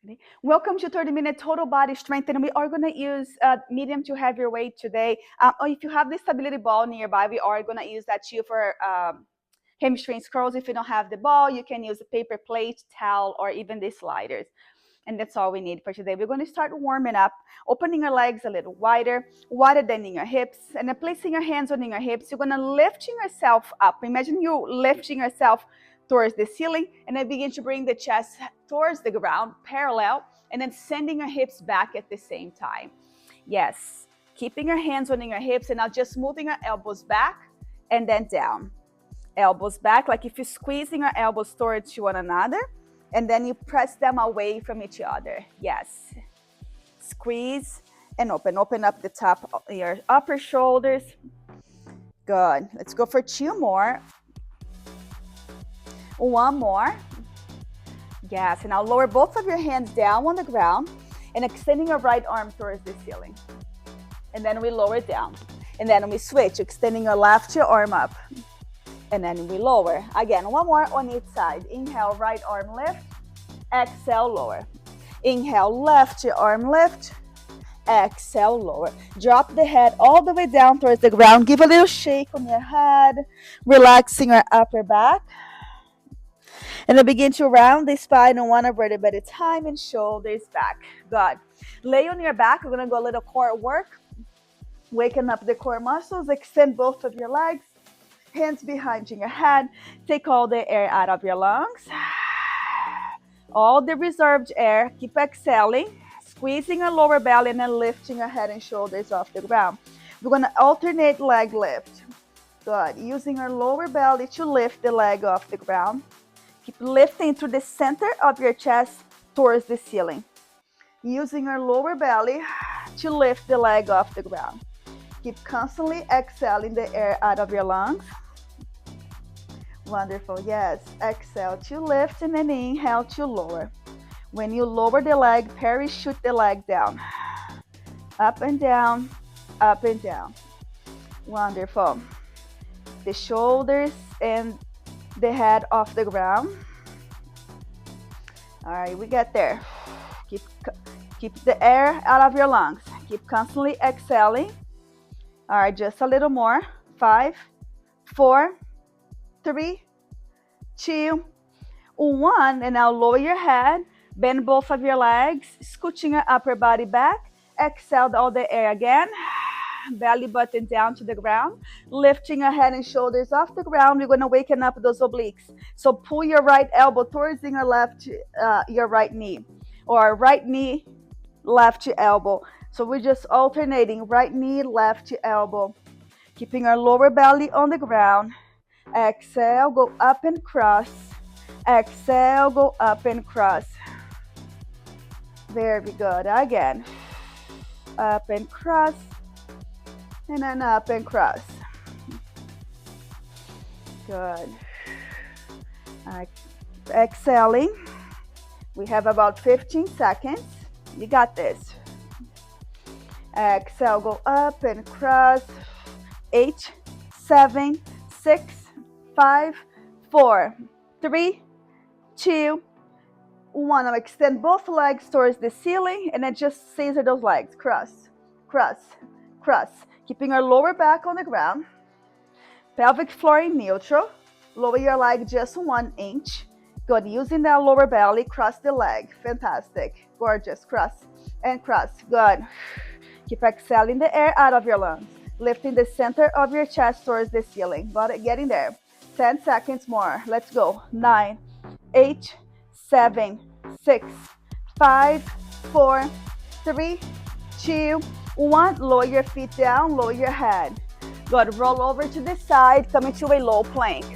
Okay. Welcome to 30-minute total body strength, and we are going to use medium to heavy weight today. Or if you have the stability ball nearby, we are going to use that too for hamstring curls. If you don't have the ball, you can use a paper plate, towel, or even the sliders. And that's all we need for today. We're going to start warming up, opening your legs a little wider than in your hips, and then placing your hands on your hips. You're going to lifting yourself up. Imagine you lifting yourself towards the ceiling, and then begin to bring the chest towards the ground, parallel, and then sending your hips back at the same time. Yes, keeping your hands on your hips, and now just moving your elbows back and then down. Elbows back, like if you're squeezing your elbows towards one another, and then you press them away from each other. Yes. Squeeze and open. Open up the top of your upper shoulders. Good. Let's go for 2 more. 1 more. Yes. And now lower both of your hands down on the ground and extending your right arm towards the ceiling. And then we lower down. And then we switch, extending your left arm up. And then we lower. Again, 1 more on each side. Inhale, right arm lift. Exhale, lower. Inhale, left arm lift. Exhale, lower. Drop the head all the way down towards the ground. Give a little shake on your head. Relaxing your upper back. And then begin to round the spine on 1 vertebra at a time and shoulders back. Good. Lay on your back. We're going to go a little core work. Waken up the core muscles. Extend both of your legs. Hands behind your head. Take all the air out of your lungs. All the reserved air. Keep exhaling. Squeezing your lower belly and then lifting your head and shoulders off the ground. We're going to alternate leg lift. Good. Using your lower belly to lift the leg off the ground. Keep lifting through the center of your chest towards the ceiling. Using your lower belly to lift the leg off the ground. Keep constantly exhaling the air out of your lungs. Wonderful. Yes. Exhale to lift and then inhale to lower. When you lower the leg, parachute the leg down. Up and down, up and down. Wonderful. The shoulders and the head off the ground. All right, we get there. Keep the air out of your lungs. Keep constantly exhaling. All right, just a little more. 5, 4, 3, 2, 1. And now lower your head. Bend both of your legs. Scooching your upper body back. Exhale all the air again. Belly button down to the ground. Lifting your head and shoulders off the ground. We're going to waken up those obliques. So pull your right elbow towards your right knee. Or right knee, left elbow. So we're just alternating right knee, left elbow. Keeping our lower belly on the ground. Exhale, go up and cross. Exhale, go up and cross. Very good. Again. Up and cross. And then up and cross. Good. Exhaling. We have about 15 seconds. You got this. Exhale, go up and cross. 8, 7, 6, 5, 4, 3, 2, 1. Now extend both legs towards the ceiling and then just scissor those legs. Cross, cross, cross. Keeping our lower back on the ground. Pelvic floor in neutral. Lower your leg just 1 inch. Good. Using that lower belly, cross the leg. Fantastic. Gorgeous. Cross and cross. Good. Keep exhaling the air out of your lungs. Lifting the center of your chest towards the ceiling. Got it? Getting there. 10 seconds more. Let's go. 9, 8, 7, 6, 5, 4, 3, 2, 1. Lower your feet down. Lower your head. Good. Roll over to the side. Come into a low plank.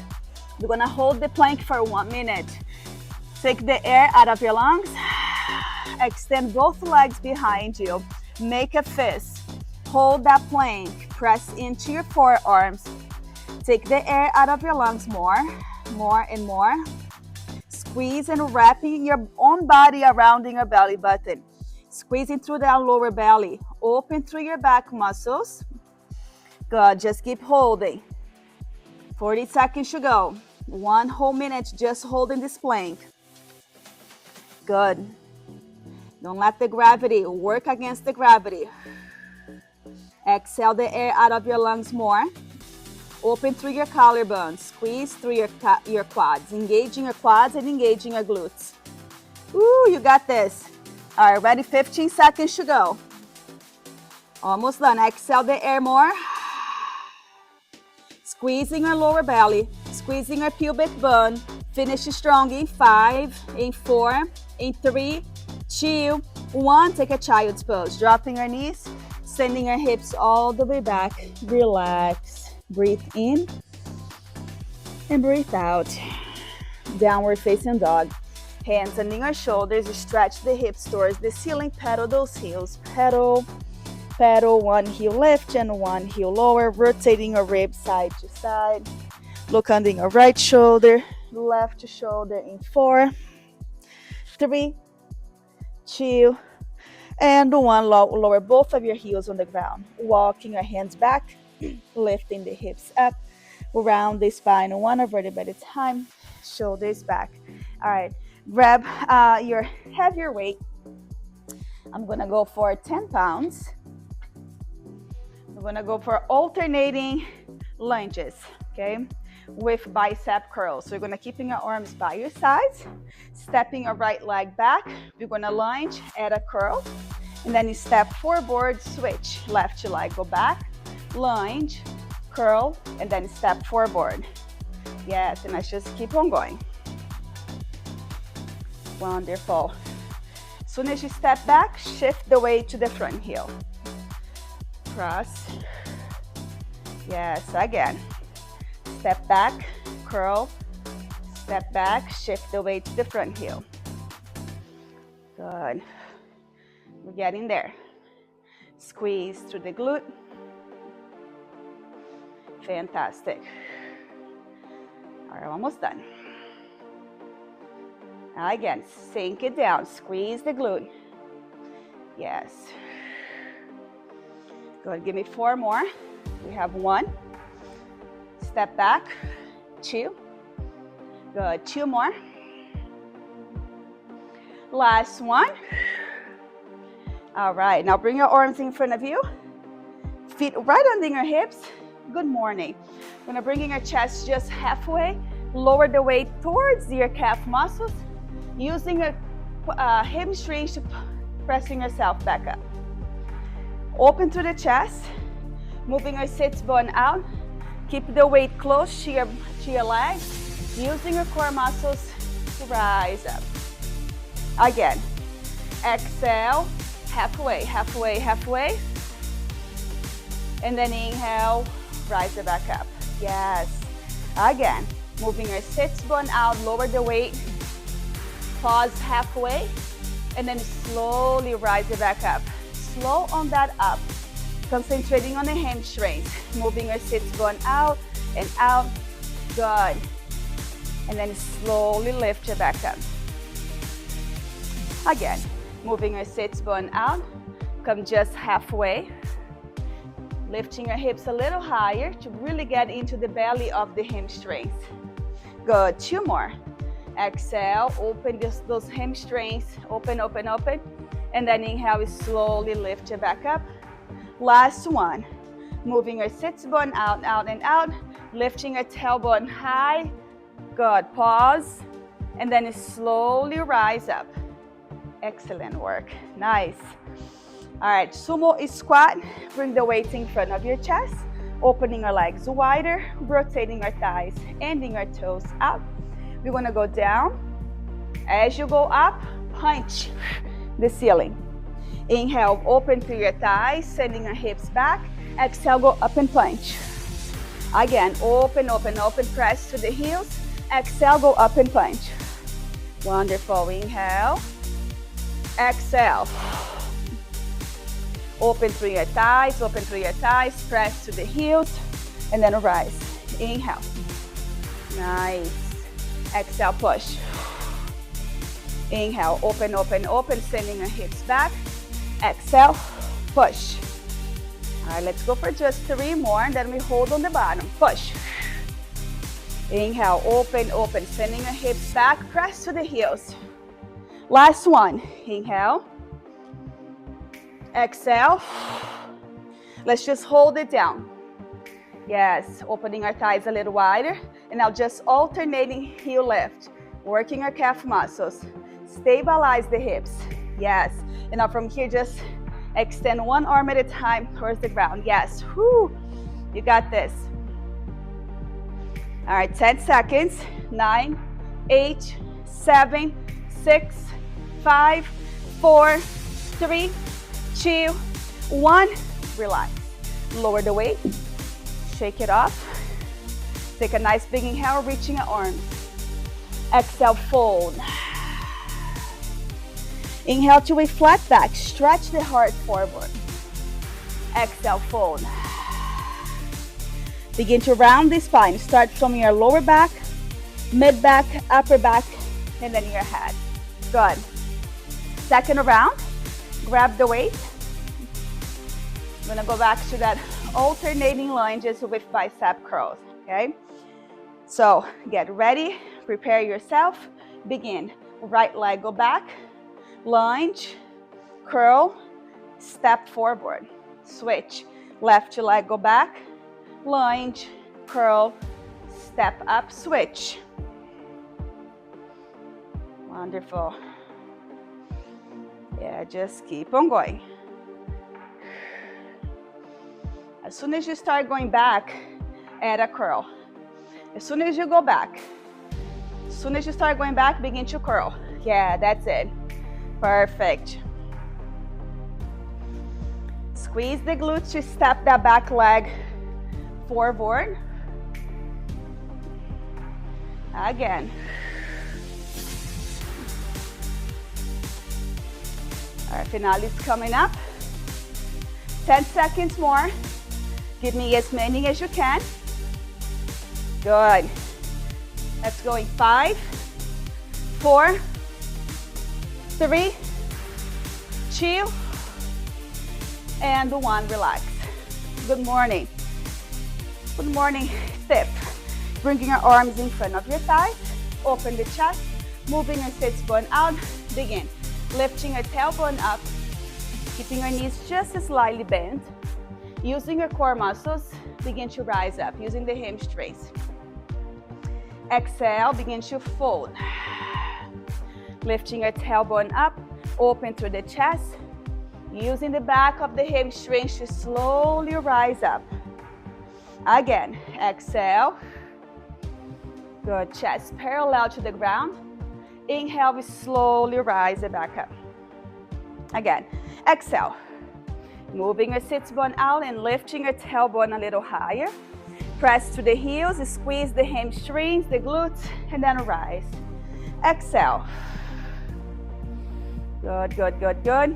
We're going to hold the plank for 1 minute. Take the air out of your lungs. Extend both legs behind you. Make a fist. Hold that plank. Press into your forearms. Take the air out of your lungs more and more. Squeeze and wrapping your own body around your belly button. Squeezing through that lower belly. Open through your back muscles. Good. Just keep holding. 40 seconds to go. 1 whole minute just holding this plank. Good. Don't let the gravity work against the gravity. Exhale the air out of your lungs more. Open through your collarbones. Squeeze through your quads. Engaging your quads and engaging your glutes. Woo, you got this. All right, ready? 15 seconds to go. Almost done. Exhale the air more. Squeezing our lower belly. Squeezing our pubic bone. Finish strong in 5, in 4, in 3, 2, 1. Take a child's pose. Dropping our knees. Sending our hips all the way back. Relax. Breathe in. And breathe out. Downward facing dog. Hands under our shoulders. Stretch the hips towards the ceiling. Pedal those heels. Pedal. Pedal. One heel lift and one heel lower. Rotating our ribs side to side. Look under your right shoulder. Left shoulder in 4, 3, 2, and 1. Lower both of your heels on the ground. Walking your hands back. Lifting the hips up. Around the spine. One vertebra at a time. Shoulders back. All right. Grab your heavier weight. I'm going to go for 10 pounds. We're going to go for alternating lunges, okay, with bicep curls. So you're going to keep your arms by your sides, stepping your right leg back. You're going to lunge, add a curl, and then you step forward, switch. Left leg, go back, lunge, curl, and then step forward. Yes, and let's just keep on going. Wonderful. As soon as you step back, shift the weight to the front heel. Cross. Yes, again. Step back, curl, step back, shift the weight to the front heel. Good. We're getting there. Squeeze through the glute. Fantastic. All right, almost done. Again, sink it down. Squeeze the glute. Yes. Good. Give me 4 more. We have 1. Step back. 2. Good. 2 more. Last one. All right. Now bring your arms in front of you. Feet right under your hips. Good morning. We're going to bring in your chest just halfway. Lower the weight towards your calf muscles. Using your hamstrings to pressing yourself back up. Open to the chest. Moving your sits bone out. Keep the weight close to your legs. Using your core muscles to rise up. Again. Exhale. Halfway, halfway, halfway. And then inhale. Rise it back up. Yes. Again. Moving your sits bone out. Lower the weight. Pause halfway, and then slowly rise it back up. Slow on that up. Concentrating on the hamstrings. Moving your sits bone out and out. Good. And then slowly lift it back up. Again, moving your sits bone out. Come just halfway. Lifting your hips a little higher to really get into the belly of the hamstrings. Good. 2 more. Exhale, open those hamstrings, open, open, open. And then inhale, slowly lift it back up. Last one. Moving your sits bone out, out, and out. Lifting your tailbone high. Good. Pause. And then slowly rise up. Excellent work. Nice. All right, sumo squat. Bring the weight in front of your chest. Opening your legs wider. Rotating your thighs. Ending your toes out. We're going to go down. As you go up, punch the ceiling. Inhale, open through your thighs, sending your hips back. Exhale, go up and punch. Again, open, open, open, press to the heels. Exhale, go up and punch. Wonderful. Inhale. Exhale. Open through your thighs, press to the heels, and then rise. Inhale. Nice. Exhale, push. Inhale, open, open, open, sending your hips back. Exhale, push. All right, let's go for just 3 more, and then we hold on the bottom. Push. Inhale, open, open, sending your hips back. Press to the heels. Last one. Inhale. Exhale. Let's just hold it down. Yes, opening our thighs a little wider. And now just alternating heel lift. Working our calf muscles. Stabilize the hips. Yes. And now from here, just extend one arm at a time towards the ground. Yes. Whoo. You got this. All right, 10 seconds. 9, 8, 7, 6, 5, 4, 3, 2, 1. Relax. Lower the weight. Shake it off. Take a nice big inhale, reaching your arms. Exhale, fold. Inhale to a flat back. Stretch the heart forward. Exhale, fold. Begin to round the spine. Start from your lower back, mid back, upper back, and then your head. Good. Second round. Grab the weight. I'm gonna go back to that alternating lunges with bicep curls, okay? So get ready, prepare yourself, begin. Right leg go back, lunge, curl, step forward, switch. Left leg go back, lunge, curl, step up, switch. Wonderful. Yeah, just keep on going. As soon as you start going back, add a curl. As soon as you go back, as soon as you start going back, begin to curl. Yeah, that's it. Perfect. Squeeze the glutes to step that back leg forward. Again. All right, finale is coming up. 10 seconds more. Give me as many as you can. Good. Let's go in 5, 4, 3, 2, and 1. Relax. Good morning. Good morning. Step. Bringing your arms in front of your thighs. Open the chest. Moving your sits bone out. Begin. Lifting your tailbone up. Keeping your knees just slightly bent. Using your core muscles, begin to rise up, using the hamstrings. Exhale, begin to fold. Lifting your tailbone up, open through the chest. Using the back of the hamstrings to slowly rise up. Again, exhale. Good, chest parallel to the ground. Inhale, we slowly rise it back up. Again, exhale. Moving your sits bone out and lifting your tailbone a little higher. Press to the heels, squeeze the hamstrings, the glutes, and then rise. Exhale. Good, good, good, good.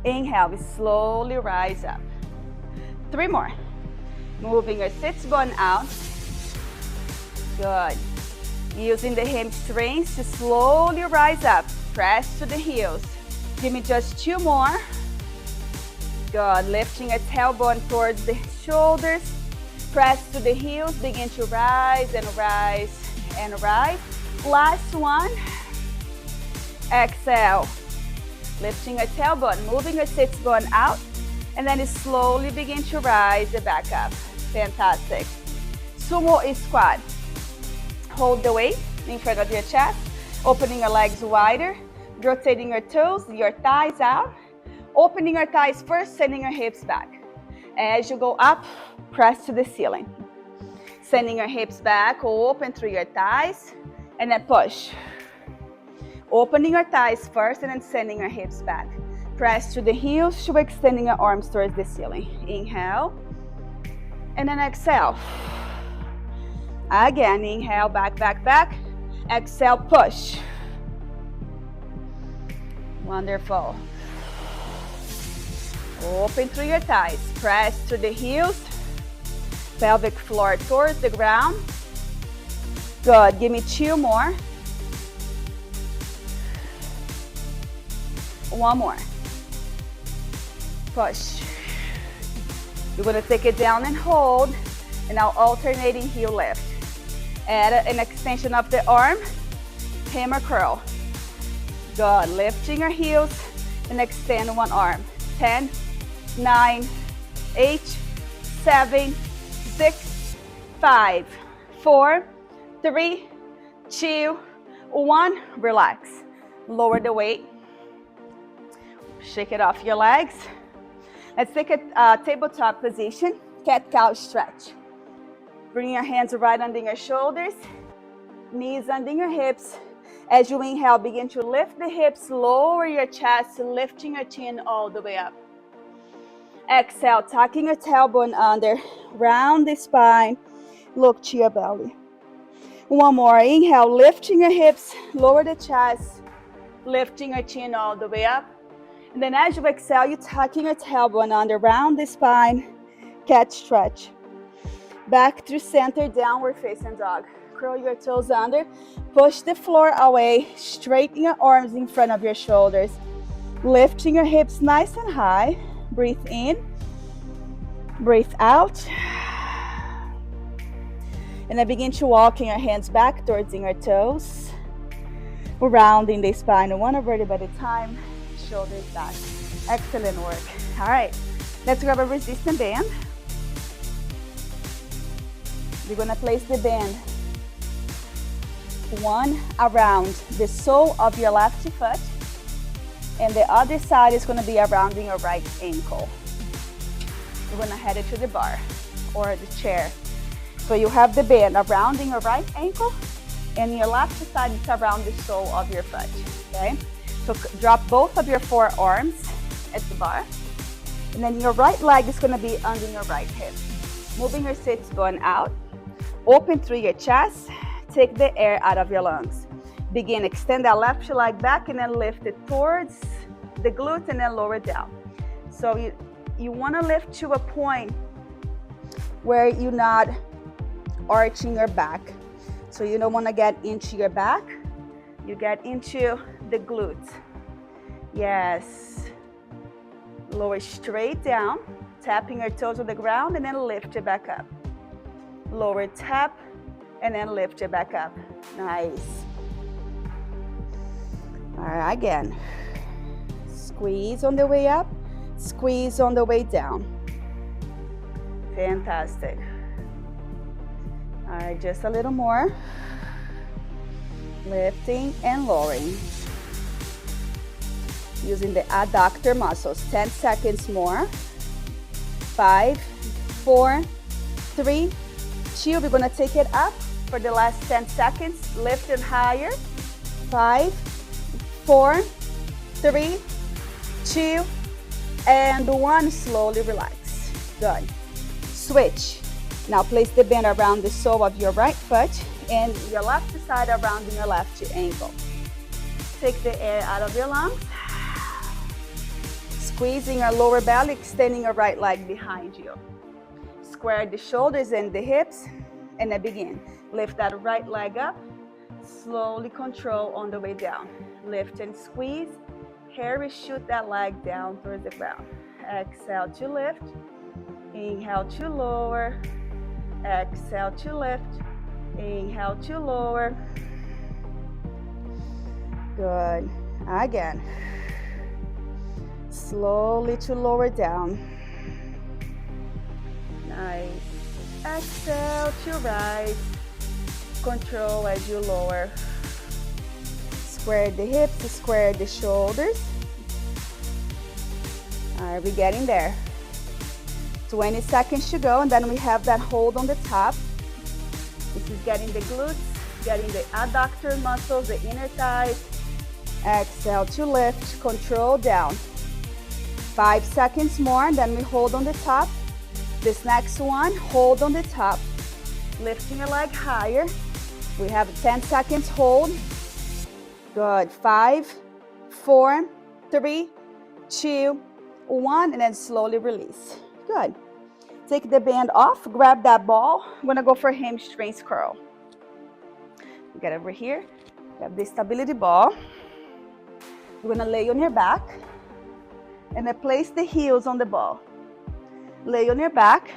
Inhale, we slowly rise up. 3 more. Moving your sits bone out. Good. Using the hamstrings to slowly rise up. Press to the heels. Give me just 2 more. Good. Lifting a tailbone towards the shoulders. Press to the heels. Begin to rise and rise and rise. Last one. Exhale. Lifting a tailbone. Moving your sits bone out. And then slowly begin to rise it back up. Fantastic. Sumo squat. Hold the weight in front of your chest. Opening your legs wider. Rotating your toes, your thighs out. Opening your thighs first, sending your hips back. As you go up, press to the ceiling. Sending your hips back, open through your thighs, and then push. Opening your thighs first, and then sending your hips back. Press to the heels, to extending your arms towards the ceiling. Inhale, and then exhale. Again, inhale, back, back, back. Exhale, push. Wonderful. Open through your thighs. Press to the heels. Pelvic floor towards the ground. Good. Give me 2 more. 1 more. Push. You're going to take it down and hold. And now alternating heel lift. Add an extension of the arm. Hammer curl. Good. Lifting your heels and extend one arm. 10, 9, 8, 7, 6, 5, 4, 3, 2, 1. Relax. Lower the weight. Shake it off your legs. Let's take a tabletop position, cat-cow stretch. Bring your hands right under your shoulders, knees under your hips. As you inhale, begin to lift the hips, lower your chest, lifting your chin all the way up. Exhale, tucking your tailbone under, round the spine, look to your belly. One more, inhale, lifting your hips, lower the chest, lifting your chin all the way up. And then as you exhale, you're tucking your tailbone under, round the spine, cat stretch. Back through center, downward facing dog. Curl your toes under, push the floor away, straighten your arms in front of your shoulders. Lifting your hips nice and high. Breathe in, breathe out. And then begin to walking your hands back towards your toes. Rounding the spine, one vertebra at a time, shoulders back. Excellent work. All right, let's grab a resistance band. We're gonna place the band one around the sole of your left foot, and the other side is gonna be around your right ankle. We're gonna head it to the bar or the chair. So you have the band around your right ankle, and your left side is around the sole of your foot, okay? So drop both of your forearms at the bar, and then your right leg is gonna be under your right hip. Moving your sits bone out, open through your chest, take the air out of your lungs. Begin, extend that left leg back and then lift it towards the glute and then lower down. So you wanna lift to a point where you're not arching your back. So you don't wanna get into your back, you get into the glutes. Yes. Lower straight down, tapping your toes on the ground and then lift it back up. Lower, tap, and then lift it back up. Nice. All right, again. Squeeze on the way up, squeeze on the way down. Fantastic. All right, just a little more. Lifting and lowering. Using the adductor muscles. 10 seconds more. 5, 4, 3, 2. We're gonna take it up for the last 10 seconds. Lift it higher. 5, 4, 3, 2, and 1. Slowly relax. Good. Switch. Now place the band around the sole of your right foot and your left side around your left ankle. Take the air out of your lungs. Squeezing your lower belly, extending your right leg behind you. Square the shoulders and the hips, and then begin. Lift that right leg up. Slowly control on the way down. Lift and squeeze. Carry, shoot that leg down towards the ground. Exhale to lift. Inhale to lower. Exhale to lift. Inhale to lower. Good. Again. Slowly to lower down. Nice. Exhale to rise. Control as you lower. Square the hips, square the shoulders. All right, we're getting there. 20 seconds to go, and then we have that hold on the top. This is getting the glutes, getting the adductor muscles, the inner thighs. Exhale to lift, control down. 5 seconds more, and then we hold on the top. This next one, hold on the top. Lifting your leg higher. We have 10 seconds, hold. Good. 5, 4, 3, 2, 1, and then slowly release. Good. Take the band off, grab that ball. I'm gonna go for hamstrings curl. Get over here, grab the stability ball. You're gonna lay on your back and then place the heels on the ball. Lay on your back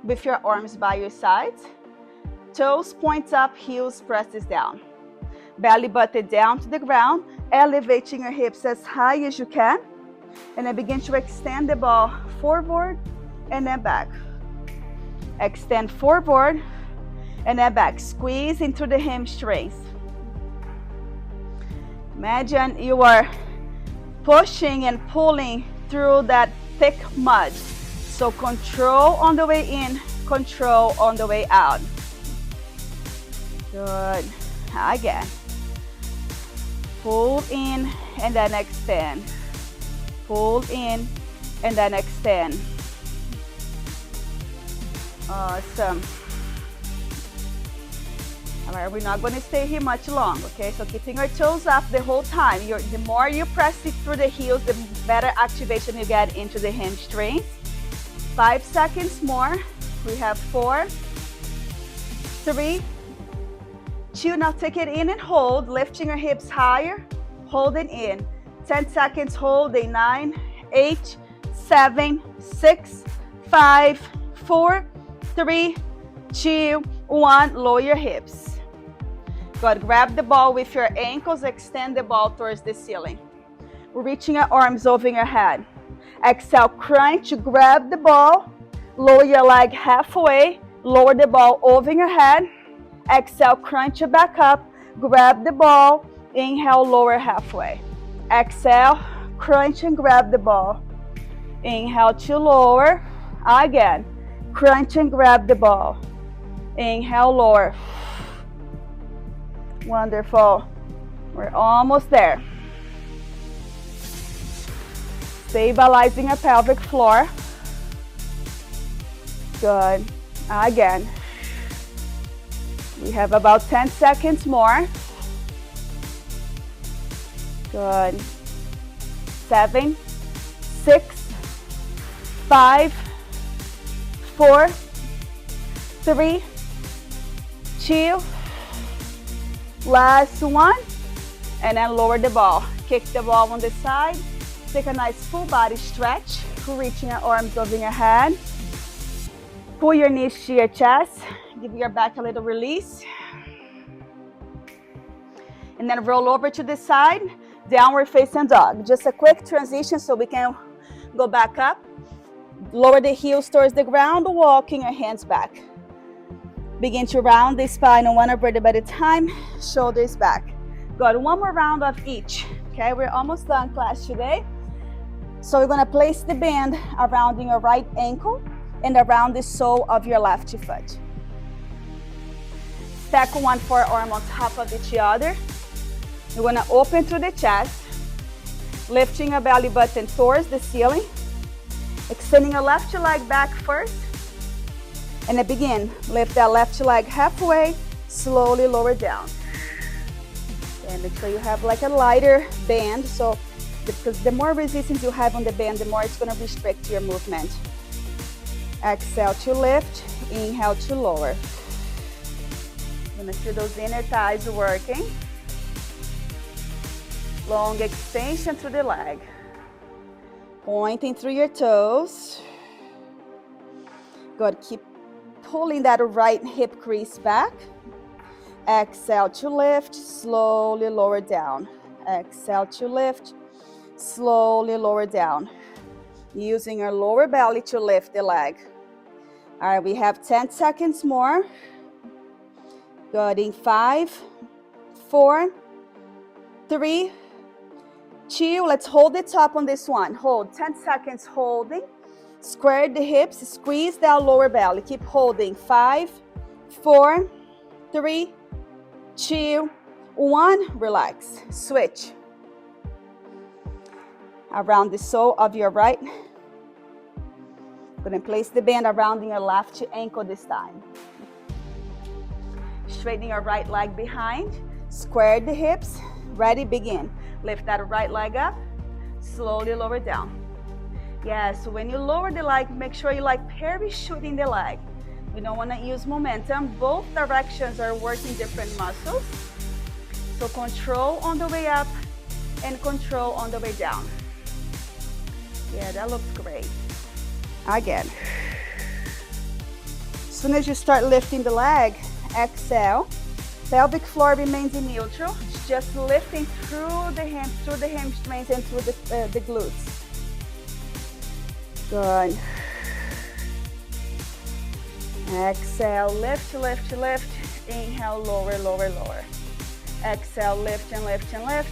with your arms by your sides. Toes point up, heels presses down. Belly button down to the ground, elevating your hips as high as you can. And then begin to extend the ball forward and then back. Extend forward and then back. Squeeze into the hamstrings. Imagine you are pushing and pulling through that thick mud. So control on the way in, control on the way out. Good. Again. Pull in and then extend. Pull in and then extend. Awesome. All right, we're not going to stay here much long, okay? So keeping our toes up the whole time. The more you press it through the heels, the better activation you get into the hamstrings. 5 seconds more. We have 4, 3, 2. Now take it in and hold, lifting your hips higher, holding in. 10 seconds holding. 9, 8, 7, 6, 5, 4, 3, 2, 1. Lower your hips. Good. Grab the ball with your ankles. Extend the ball towards the ceiling. We're reaching your arms over your head. Exhale, crunch. Grab the ball. Lower your leg halfway. Lower the ball over your head. Exhale, crunch it back up. Grab the ball. Inhale, lower halfway. Exhale, crunch and grab the ball. Inhale to lower. Again, crunch and grab the ball. Inhale, lower. Wonderful. We're almost there. Stabilizing our pelvic floor. Good. Again. We have about 10 seconds more. Good. 7, 6, 5, 4, 3, 2. Last one. And then lower the ball. Kick the ball on the side. Take a nice full body stretch. Reaching your arms over your head. Pull your knees to your chest. Give your back a little release. And then roll over to the side. Downward facing dog. Just a quick transition so we can go back up. Lower the heels towards the ground. Walking your hands back. Begin to round the spine on one vertebra at a time. Shoulders back. Good. One more round of each. Okay, we're almost done class today. So we're going to place the band around your right ankle and around the sole of your left foot. Stack one forearm on top of each other. You're going to open through the chest, lifting your belly button towards the ceiling, extending your left leg back first, and then begin. Lift that left leg halfway, slowly lower down. And make sure you have like a lighter band, so because the more resistance you have on the band, the more it's going to restrict your movement. Exhale to lift, inhale to lower. You're going to feel those inner thighs working. Long extension through the leg. Pointing through your toes. Good. Keep pulling that right hip crease back. Exhale to lift, slowly lower down. Exhale to lift, slowly lower down. Using your lower belly to lift the leg. All right, we have 10 seconds more. Good. In 5, 4, 3, 2. Let's hold the top on this one. Hold 10 seconds holding. Square the hips, squeeze that lower belly. Keep holding. 5, 4, 3, 2, 1. Relax. Switch. Around the sole of your right. Going to place the band around your left ankle this time. Straighten your right leg behind. Square the hips. Ready, begin. Lift that right leg up. Slowly lower down. Yeah, so when you lower the leg, make sure you like parachuting the leg. We don't want to use momentum. Both directions are working different muscles. So control on the way up and control on the way down. Yeah, that looks great. Again. As soon as you start lifting the leg, exhale. Pelvic floor remains in neutral. Just lifting through the hamstrings and through the glutes. Good. Exhale, lift, lift, lift. Inhale, lower, lower, lower. Exhale, lift and lift and lift.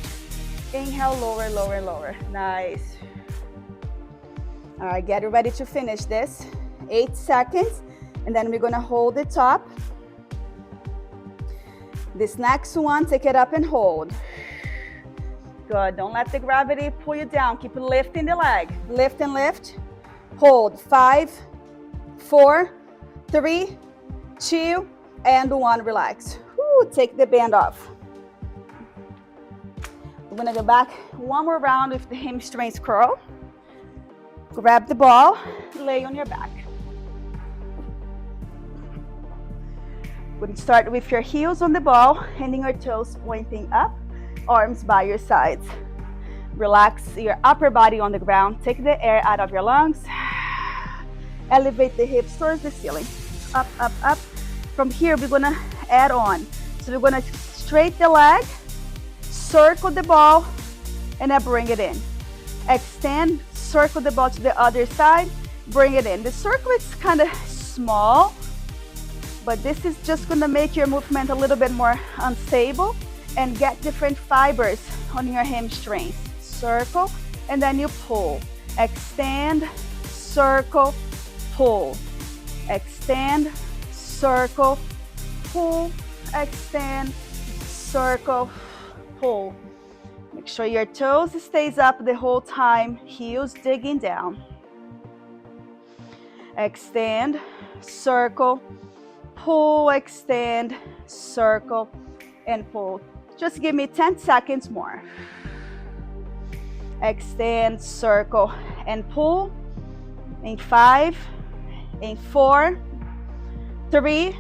Inhale, lower, lower, lower. Nice. All right, get ready to finish this. 8 seconds, and then we're gonna hold the top. This next one, take it up and hold. Good, don't let the gravity pull you down. Keep lifting the leg. Lift and lift. Hold, 5, 4, 3, 2, and 1, relax. Woo, take the band off. We're gonna go back one more round with the hamstrings curl. Grab the ball, lay on your back. We're gonna start with your heels on the ball, handing your toes pointing up, arms by your sides. Relax your upper body on the ground. Take the air out of your lungs. Elevate the hips towards the ceiling. Up, up, up. From here, we're gonna add on. So we're gonna straight the leg, circle the ball, and then bring it in. Extend, circle the ball to the other side, bring it in. The circle is kind of small, but this is just gonna make your movement a little bit more unstable and get different fibers on your hamstrings. Circle, and then you pull. Extend, circle, pull. Extend, circle, pull. Extend, circle, pull. Make sure your toes stays up the whole time, heels digging down. Extend, circle, pull, extend, circle, and pull. Just give me 10 seconds more. Extend, circle, and pull. In 5, in 4, 3,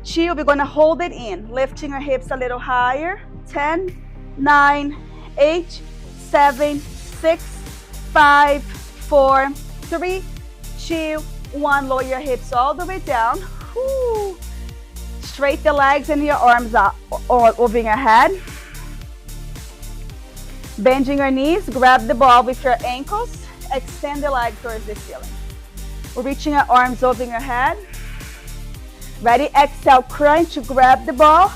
2, we're gonna hold it in, lifting our hips a little higher. 10, 9, 8, 7, 6, 5, 4, 3, 2, 1. Lower your hips all the way down. Woo. Straight the legs and your arms up over your head. Bending your knees, grab the ball with your ankles. Extend the leg towards the ceiling. We're reaching our arms over your head. Ready? Exhale, crunch, grab the ball.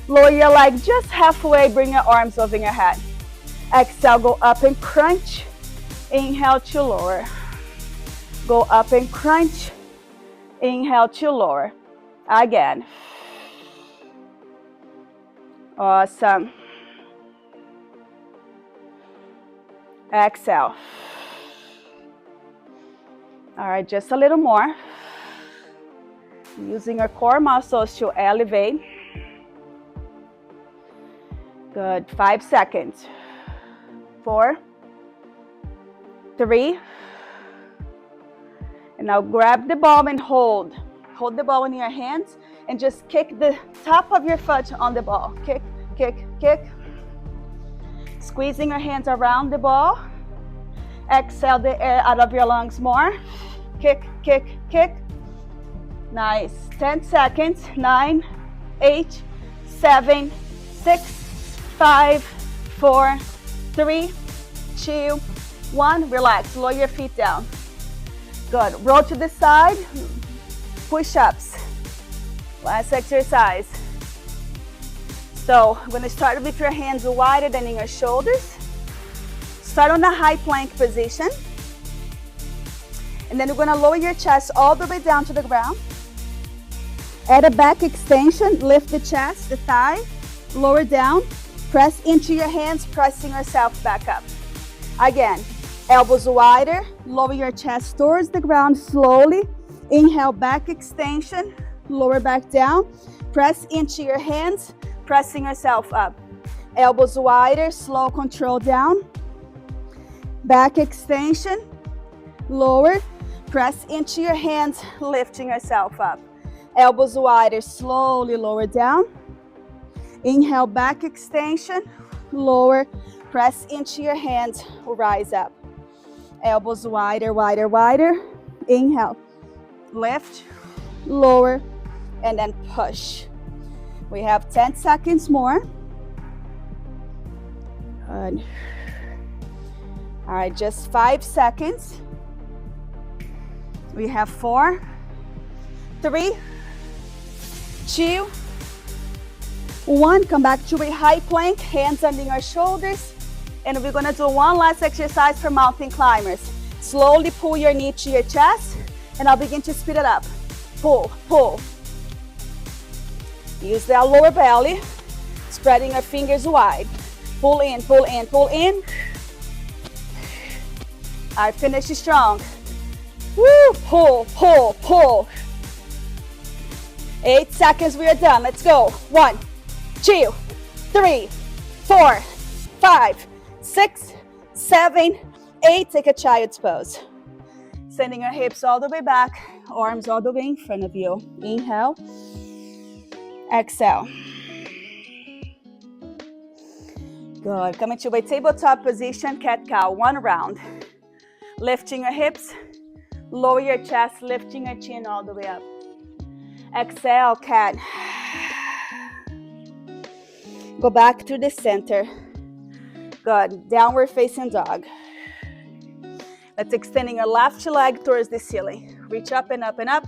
Lower your leg just halfway, bring your arms over your head. Exhale, go up and crunch. Inhale to lower. Go up and crunch. Inhale to lower. Again. Awesome. Exhale. All right, just a little more. Using our core muscles to elevate. Good, 5 seconds. 4, 3, and now grab the ball and hold. Hold the ball in your hands and just kick the top of your foot on the ball. Kick, kick, kick. Squeezing your hands around the ball. Exhale the air out of your lungs more. Kick, kick, kick. Nice. 10 seconds. 9, 8, 7, 6, 5, 4, 3, 2, 1. Relax. Lower your feet down. Good. Roll to the side. Push-ups. Last exercise. So, I'm going to start with your hands wider than in your shoulders. Start on a high plank position. And then you're going to lower your chest all the way down to the ground. Add a back extension. Lift the chest, the thigh. Lower down. Press into your hands, pressing yourself back up. Again, elbows wider. Lower your chest towards the ground slowly. Inhale, back extension. Lower back down. Press into your hands, pressing yourself up. Elbows wider, slow control down. Back extension. Lower. Press into your hands, lifting yourself up. Elbows wider, slowly lower down. Inhale, back extension. Lower. Press into your hands, rise up. Elbows wider, wider, wider. Inhale. Lift, lower, and then push. We have 10 seconds more. Good. All right, just 5 seconds. We have 4, 3, 2, 1. Come back to a high plank, hands under your shoulders. And we're gonna do one last exercise for mountain climbers. Slowly pull your knee to your chest, and I'll begin to speed it up. Pull, pull. Use that lower belly, spreading your fingers wide. Pull in, pull in, pull in. All right, finish strong. Woo, pull, pull, pull. 8 seconds, we are done. Let's go. 1, 2, 3, 4, 5, 6, 7, 8. Take a child's pose. Sending your hips all the way back, arms all the way in front of you. Inhale, exhale. Good. Coming to a tabletop position, cat-cow, 1 round. Lifting your hips, lower your chest, lifting your chin all the way up. Exhale, cat. Go back to the center. Good. Downward facing dog. Let's extending your left leg towards the ceiling. Reach up and up and up.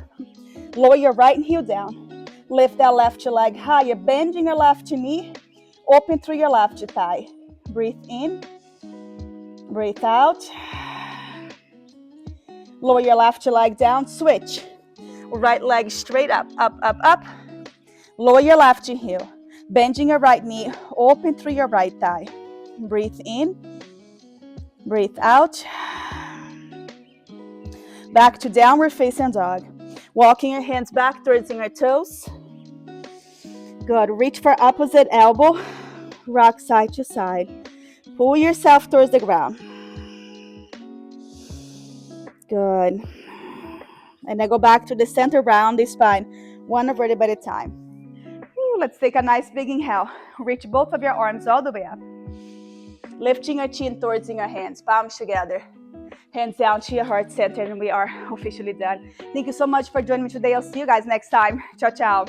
Lower your right heel down. Lift that left leg higher, bending your left knee. Open through your left thigh. Breathe in. Breathe out. Lower your left leg down. Switch. Right leg straight up, up, up, up. Lower your left heel. Bending your right knee. Open through your right thigh. Breathe in. Breathe out. Back to downward facing dog. Walking your hands back towards your toes. Good. Reach for opposite elbow. Rock side to side. Pull yourself towards the ground. Good. And then go back to the center, round the spine, one vertebra at a time. Ooh, let's take a nice big inhale. Reach both of your arms all the way up. Lifting your chin towards your hands, palms together. Hands down to your heart center, and we are officially done. Thank you so much for joining me today. I'll see you guys next time. Ciao, ciao.